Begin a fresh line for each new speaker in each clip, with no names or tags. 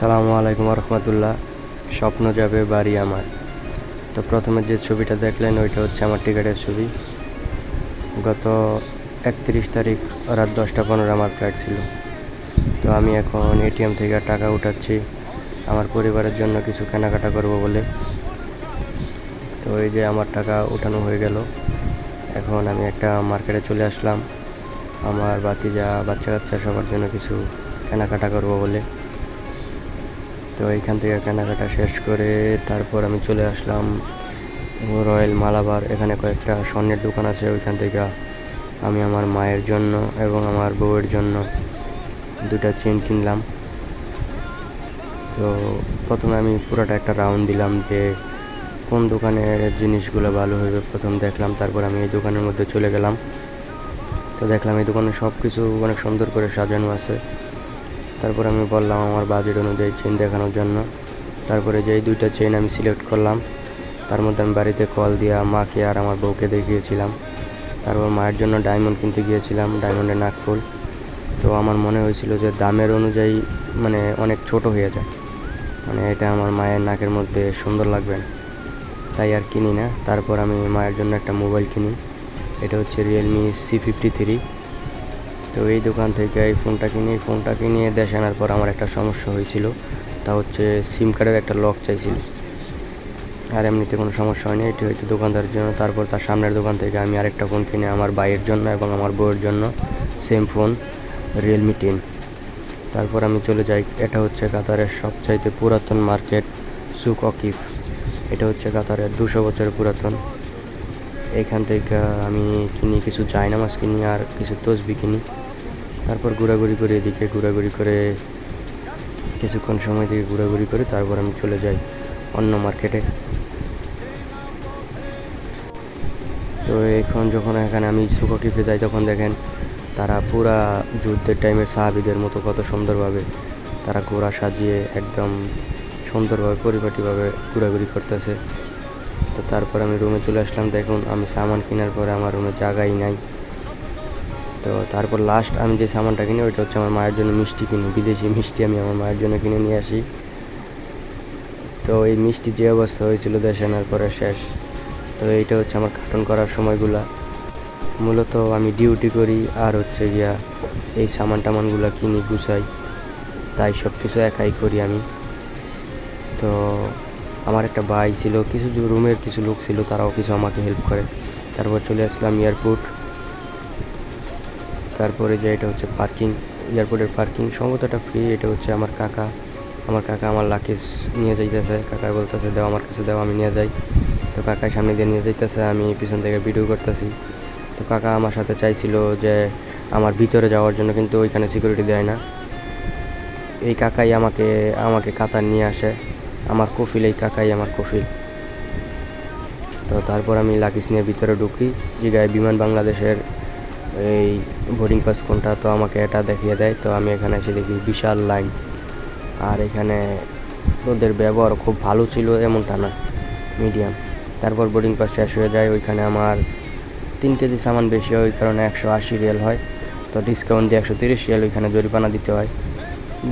আসসালামু আলাইকুম রহমতুল্লাহ। স্বপ্ন যাবে বাড়ি আমার। তো প্রথমে যে ছবিটা দেখলেন ওইটা হচ্ছে আমার টিকিটের ছবি। গত 31 তারিখ রাত 10:15 আমার ফ্লাইট ছিল। তো আমি এখন এটিএম থেকে টাকা উঠাচ্ছি আমার পরিবারের জন্য কিছু কেনাকাটা করব বলে। তো এই যে আমার টাকা উঠানো হয়ে গেল। এখন আমি একটা মার্কেটে চলে আসলাম আমার বাচ্চা কাচ্চা সবার জন্য কিছু কেনাকাটা করব বলে। তো এইখান থেকে কেনাকাটা শেষ করে তারপর আমি চলে আসলাম রয়্যাল মালাবার। এখানে কয়েকটা স্বর্ণের দোকান আছে, ওইখান থেকে আমি আমার মায়ের জন্য এবং আমার বউয়ের জন্য দুটা চেন কিনলাম। তো প্রথমে আমি পুরোটা একটা রাউন্ড দিলাম যে কোন দোকানের জিনিসগুলো ভালো হইবে প্রথম দেখলাম। তারপর আমি এই দোকানের মধ্যে চলে গেলাম। তো দেখলাম এই দোকানে সব কিছু অনেক সুন্দর করে সাজানো আছে। তারপর আমি বললাম আমার বাজেট অনুযায়ী চেন দেখানোর জন্য। তারপরে যেই দুইটা চেন আমি সিলেক্ট করলাম, তার মধ্যে আমি বাড়িতে কল দিয়া মাকে আর আমার বউকে দেখিয়েছিলাম। তারপর মায়ের জন্য ডায়মন্ড কিনতে গিয়েছিলাম, ডায়মন্ডের নাকফুল। তো আমার মনে হয়েছিল যে দামের অনুযায়ী অনেক ছোট হয়ে যায়, এটা আমার মায়ের নাকের মধ্যে সুন্দর লাগবে না, তাই আর কিনি না। তারপর আমি মায়ের জন্য একটা মোবাইল কিনি, এটা হচ্ছে রিয়েলমি C53। তো এই দোকান থেকে এই ফোনটা কিনে দেশে আনার পর আমার একটা সমস্যা হয়েছিল, তা হচ্ছে সিম কার্ডের একটা লক চাইছিল। আর এমনিতে কোনো সমস্যা হয়নি, এটি হয়তো দোকানদারের জন্য। তারপর তার সামনের দোকান থেকে আমি আরেকটা ফোন কিনে আমার ভাইয়ের জন্য এবং আমার বউয়ের জন্য সেম ফোন রিয়েলমি 10। তারপর আমি চলে যাই, এটা হচ্ছে কাতারের সবচাইতে পুরাতন মার্কেট সুক অকিফ। এটা হচ্ছে কাতারের 200 বছরের পুরাতন। এইখান থেকে আমি কিনি কিছু জায়নামাজ কিনি আর কিছু তসবি কিনি। তারপর ঘোরাঘুরি করে কিছুক্ষণ সময় থেকে ঘোরাঘুরি করে তারপর আমি চলে যাই অন্য মার্কেটে। তো এখন যখন এখানে আমি সুক অকিফে যাই তখন দেখেন তারা পুরা যুদ্ধের টাইমের সাহাবীদের মতো কত সুন্দরভাবে তারা ঘোড়া সাজিয়ে একদম সুন্দরভাবে পরিপাটিভাবে ঘোরাঘুরি করতেছে। তো তারপর আমি রুমে চলে আসলাম। দেখুন আমি সামান কেনার পরে আমার রুমে জায়গাই নাই। তো তারপর লাস্ট আমি যে সামানটা কিনি ওইটা হচ্ছে আমার মায়ের জন্য মিষ্টি কিনি, বিদেশি মিষ্টি আমি আমার মায়ের জন্য কিনে নিয়ে আসি। তো এই মিষ্টি যে অবস্থা হয়েছিল দেশে আনার পরে শেষ। তো এইটা হচ্ছে আমার কার্টুন করার সময়গুলা। মূলত আমি ডিউটি করি আর হচ্ছে গিয়া এই টামানগুলো কিনি গুছাই, তাই সব কিছু একাই করি আমি। তো আমার একটা ভাই ছিল, কিছু রুমের কিছু লোক ছিল, তারাও কিছু আমাকে হেল্প করে। তারপর চলে আসলাম এয়ারপোর্ট। তারপরে যে এটা হচ্ছে এয়ারপোর্টের পার্কিং সম্ভবত এটা ফ্রি। এটা হচ্ছে আমার কাকা আমার লাকেজ নিয়ে যাইতেছে। কাকা বলতেছে দাও আমার কাছে দাও, আমি নিয়ে যাই। তো কাকার সামনে দিয়ে নিয়ে যাইতেছে, আমি পিছন থেকে ভিডিও করতেছি। তো কাকা আমার সাথে চাইছিল যে আমার ভিতরে যাওয়ার জন্য, কিন্তু ওইখানে সিকিউরিটি দেয় না। এই কাকাই আমাকে কাতার নিয়ে আসে, আমার কফিল, এই কাকাই আমার কফিল। তো তারপর আমি লাগেজ নিয়ে ভিতরে ঢুকি, জিগায় বিমান বাংলাদেশের এই বোর্ডিং পাস কোনটা। তো আমাকে এটা দেখিয়ে দেয়। তো আমি এখানে এসে দেখি বিশাল লাইন। আর এখানে ওদের ব্যবহার খুব ভালো ছিল এমনটা না, মিডিয়াম। তারপর বোর্ডিং পাস শেষ হয়ে যায়, ওইখানে আমার 3 কেজি সামান বেশি হয়, ওই কারণে 180 রিয়াল হয়। তো ডিসকাউন্ট দিয়ে 130 রিয়াল ওইখানে জরিমানা দিতে হয়।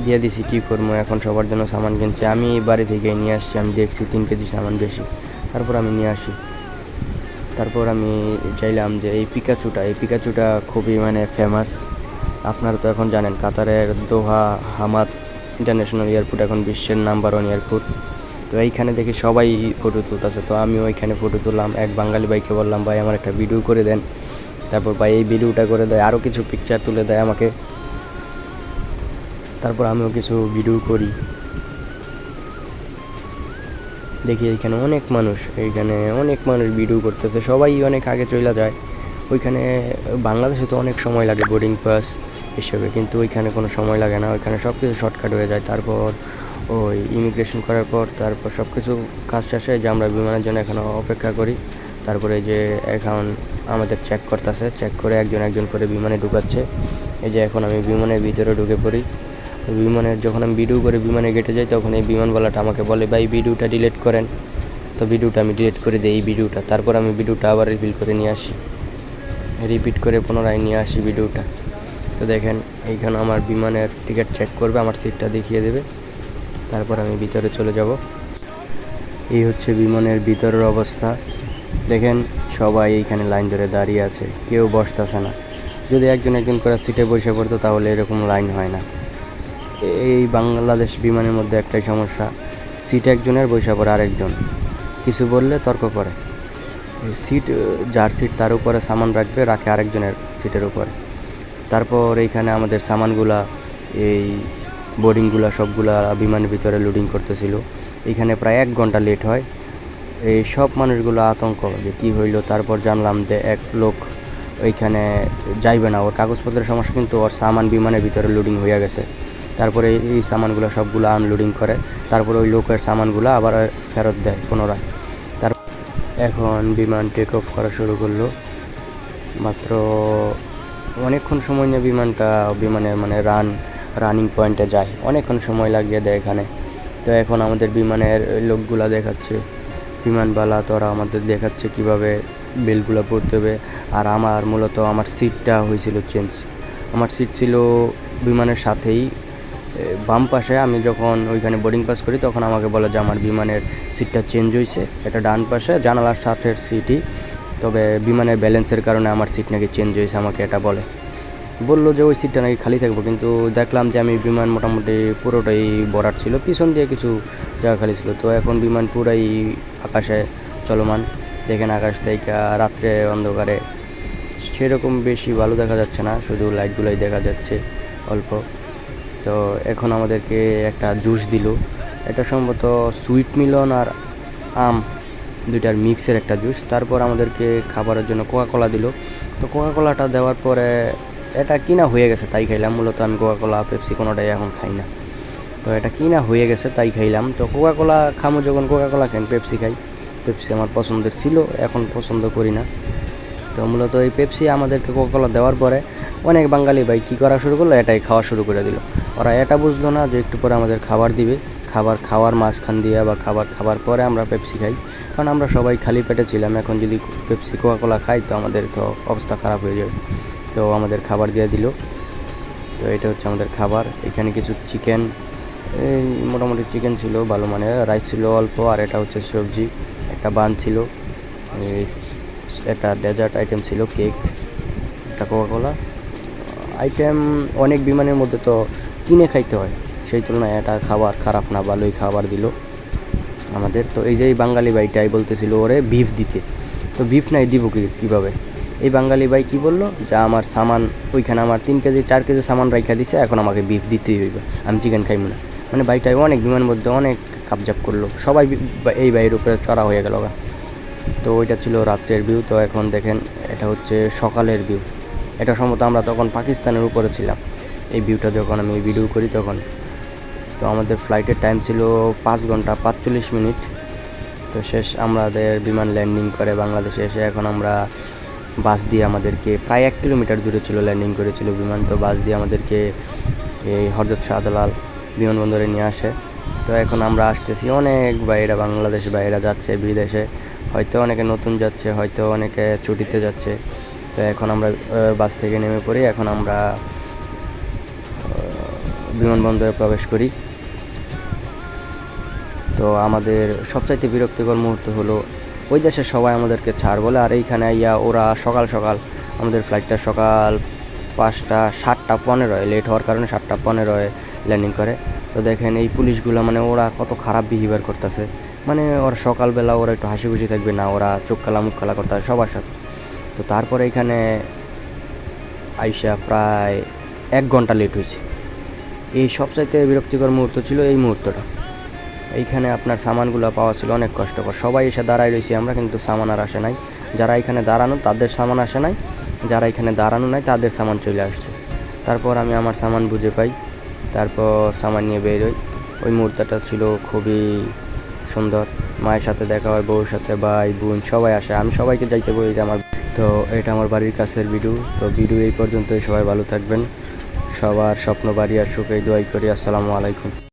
দিয়ে দিছি, কী করবো, এখন সবার জন্য সামান কিনছি। আমি বাড়ি থেকে নিয়ে আসছি, আমি দেখছি 3 কেজি সামান বেশি, তারপর আমি নিয়ে আসি। তারপর আমি চাইলাম যে এই পিকাচুটা খুবই ফেমাস। আপনারা তো এখন জানেন কাতারের দোহা হামাদ ইন্টারন্যাশনাল এয়ারপোর্ট এখন বিশ্বের নাম্বার 1 এয়ারপোর্ট। তো এইখানে দেখি সবাই ফটো তুলতেছে, তো আমি ওইখানে ফটো তুললাম। এক বাঙালি ভাইকে বললাম ভাই আমার একটা ভিডিও করে দেন। তারপর ভাই এই ভিডিওটা করে দেয়, আরও কিছু পিকচার তুলে দেয় আমাকে। তারপর আমিও কিছু ভিডিও করি। দেখি এইখানে অনেক মানুষ ভিডিও করতেছে, সবাই অনেক আগে চলে যায়। ওইখানে বাংলাদেশে তো অনেক সময় লাগে বোর্ডিং পাস হিসেবে, কিন্তু ওইখানে কোনো সময় লাগে না, ওইখানে সব কিছু শর্টকাট হয়ে যায়। তারপর ওই ইমিগ্রেশন করার পর তারপর সব কিছু কাজ শেষে যে আমরা বিমানের জন্য এখানে অপেক্ষা করি। তারপরে যে এখন আমাদের চেক চেক করে একজন করে বিমানে ঢুকাচ্ছে। এই যে এখন আমি বিমানের ভিতরে ঢুকে পড়ি। যখন আমি ভিডিও করে বিমানে গেটে যাই তখন এই বিমানওয়ালাটা আমাকে বলে ভাই ভিডিওটা ডিলিট করেন। তো ভিডিওটা আমি ডিলিট করে দিই এই ভিডিওটা। তারপর আমি ভিডিওটা আবার রিপিট করে পুনরায় নিয়ে আসি ভিডিওটা। তো দেখেন এইখানে আমার বিমানের টিকিট চেক করবে, আমার সিটটা দেখিয়ে দেবে। তারপর আমি ভিতরে চলে যাব। এই হচ্ছে বিমানের ভিতরের অবস্থা। দেখেন সবাই এইখানে লাইন ধরে দাঁড়িয়ে আছে, কেউ বসতেছে না। যদি একজন একজন করে সিটে বসে পড়তো তাহলে এরকম লাইন হয় না। এই বাংলাদেশ বিমানের মধ্যে একটাই সমস্যা, সিট একজনের বসে পড়ে আরেকজন, কিছু বললে তর্ক করে। সিট যার সিট তার উপরে সামান রাখবে, রাখে আরেকজনের সিটের উপরে। তারপর এইখানে আমাদের সামানগুলা, এই বোর্ডিংগুলা সবগুলা বিমানের ভিতরে লোডিং করতেছিল। এইখানে প্রায় 1 ঘন্টা লেট হয়। এই সব মানুষগুলো আতঙ্ক যে কী হইল। তারপর জানলাম যে এক লোক ওইখানে যাইবে না, ওর কাগজপত্রের সমস্যা, কিন্তু ওর সামান বিমানের ভিতরে লোডিং হয়ে গেছে। তারপরে এই সামানগুলো সবগুলো আনলোডিং করে, তারপরে ওই লোকের সামানগুলো আবার ফেরত দেয় পুনরায়। এখন বিমান টেক অফ করা শুরু করলো। মাত্র অনেকক্ষণ সময় নিয়ে বিমানের মানে রানিং পয়েন্টে যায়, অনেকক্ষণ সময় লাগিয়ে দেয় এখানে। তো এখন আমাদের বিমানের লোকগুলা দেখাচ্ছে, বিমানবালা তোরা আমাদের দেখাচ্ছে কীভাবে বেলগুলো পড়তে হবে। আর মূলত আমার সিটটা হয়েছিল চেঞ্জ। আমার সিট ছিল বিমানের সাথেই বাম পাশে। আমি যখন ওইখানে বোর্ডিং পাস করি তখন আমাকে বলে যে আমার বিমানের সিটটা চেঞ্জ হয়েছে, এটা ডান পাশে জানালার সাথের সিটই, তবে বিমানের ব্যালেন্সের কারণে আমার সিট নাকি চেঞ্জ হয়েছে, আমাকে এটা বললো যে ওই সিটটা নাকি খালি থাকবো। কিন্তু দেখলাম যে আমি বিমান মোটামুটি পুরোটাই ভরাট ছিল, পিছন দিয়ে কিছু জায়গা খালি ছিল। তো এখন বিমান পুরাই আকাশে চলমান। দেখেন আকাশ থেকে রাত্রে অন্ধকারে সেরকম বেশি ভালো দেখা যাচ্ছে না, শুধু লাইটগুলোই দেখা যাচ্ছে অল্প। তো এখন আমাদেরকে একটা জুস দিল, এটা সম্ভবত সুইট মিলন আর আম দুইটার মিক্সের একটা জুস। তারপর আমাদেরকে খাবারের জন্য কোকাকোলা দিল। তো কোকাকোলাটা দেওয়ার পরে এটা কিনা হয়ে গেছে তাই খাইলাম। মূলত আমি কোকাকোলা পেপসি কোনোটাই এখন খাই না, তো এটা কিনা হয়ে গেছে তাই খাইলাম। তো কোকাকোলা খামো যখন কোকাকোলা খাই, পেপসি খাই। পেপসি আমার পছন্দের ছিল, এখন পছন্দ করি না। তো মূলত এই পেপসি আমাদেরকে কোকাকোলা দেওয়ার পরে অনেক বাঙালি ভাই কী করা শুরু করলো, এটাই খাওয়া শুরু করে দিল। ওরা এটা বুঝলো না যে একটু পরে আমাদের খাবার দিবে, খাওয়ার মাঝখান দিয়ে বা খাবার পরে আমরা পেপসি খাই, কারণ আমরা সবাই খালি পেটে ছিলাম। এখন যদি পেপসি কোকাকোলা খাই তো আমাদের তো অবস্থা খারাপ হয়ে যাবে। তো আমাদের খাবার দিয়ে দিল। তো এটা হচ্ছে আমাদের খাবার। এখানে কিছু চিকেন, এই মোটামুটি চিকেন ছিল ভালো মানের, রাইস ছিল অল্প, আর এটা হচ্ছে সবজি, একটা বান ছিল, একটা ডেজার্ট আইটেম ছিল, কেক, একটা কোকাকোলা আইটেম। অনেক বিমানের মধ্যে তো কিনে খাইতে হয়, সেই তুলনায় এটা খাবার খারাপ না, ভালোই খাবার দিল আমাদের। তো এই যে এই বাঙালি ভাইটাই বলতেছিল ওরে বিফ দিতে, তো বিফ নাই দিব কীভাবে। এই বাঙালি ভাই কী বললো যে আমার সামান ওইখানে আমার 3 কেজি 4 কেজি সামান রাইখা দিছে, এখন আমাকে বিফ দিতেই হইবে, আমি চিকেন খাইব না। মানে ভাইটাই অনেক বিমানের মধ্যে অনেক কাবজাব করলো, সবাই এই ভাইয়ের উপরে চড়া হয়ে গেল। তো ওইটা ছিল রাত্রের ভিউ। তো এখন দেখেন এটা হচ্ছে সকালের ভিউ। এটা সম্ভবত আমরা তখন পাকিস্তানের উপরে ছিলাম এই ভিউটা যখন আমি ভিডিও করি তখন। তো আমাদের ফ্লাইটের টাইম ছিল 5 ঘন্টা 45 মিনিট। তো শেষ আমাদের বিমান ল্যান্ডিং করে বাংলাদেশে এসে। এখন আমরা বাস দিয়ে, আমাদেরকে প্রায় 1 কিলোমিটার দূরে ছিল ল্যান্ডিং করেছিল বিমান, তো বাস দিয়ে আমাদেরকে এই হযরত শাহজালাল বিমানবন্দরে নিয়ে আসে। তো এখন আমরা আসতেছি, অনেক বাইরে বাংলাদেশ বাইরে যাচ্ছে বিদেশে, হয়তো অনেকে নতুন যাচ্ছে, হয়তো অনেকে ছুটিতে যাচ্ছে। তো এখন আমরা বাস থেকে নেমে পড়ি, এখন আমরা বিমানবন্দরে প্রবেশ করি। তো আমাদের সবচাইতে বিরক্তিকর মুহূর্ত হলো ওই দেশের সবাই আমাদেরকে ছাড় বলে, আর এইখানে আইয়া ওরা সকাল আমাদের ফ্লাইটটা সকাল 5টা 7:15 লেট হওয়ার কারণে 7:15 ল্যান্ডিং করে। তো দেখেন এই পুলিশগুলো মানে ওরা কত খারাপ বিহেভিয়ার করতেছে। মানে ওরা সকালবেলা ওরা একটু হাসি খুশি থাকবে না, ওরা চোখ কালা মুখ কালা করতে হয় সবার সাথে। তো তারপরে এখানে আইসা প্রায় 1 ঘন্টা লেট হয়েছে। এই সবচাইতে বিরক্তিকর মুহূর্ত ছিল এই মুহূর্তটা। এইখানে আপনার সামানগুলো পাওয়া ছিল অনেক কষ্টকর, সবাই এসে দাঁড়ায় রয়েছি আমরা, কিন্তু সামান আর আসে নাই। যারা এখানে দাঁড়ানো তাদের সামান আসে নাই, যারা এখানে দাঁড়ানো নাই তাদের সামান চলে আসছে। তারপর আমি আমার সামান বুঝে পাই, তারপর সামান নিয়ে বেরোই। ওই মুহূর্তটা ছিল খুবই সুন্দর। মায়ের সাথে দেখা হয়, বউর সাথে, ভাই বোন সবাই আসে, আমি সবাইকে যাইতে বলি যে আমার। তো এটা আমার বাড়ির কাছের ভিডিও। তো ভিডিও এই পর্যন্তই, সবাই ভালো থাকবেন, সবার স্বপ্ন বাড়ি আসুক এই দোয়াই করি। আসসালামু আলাইকুম।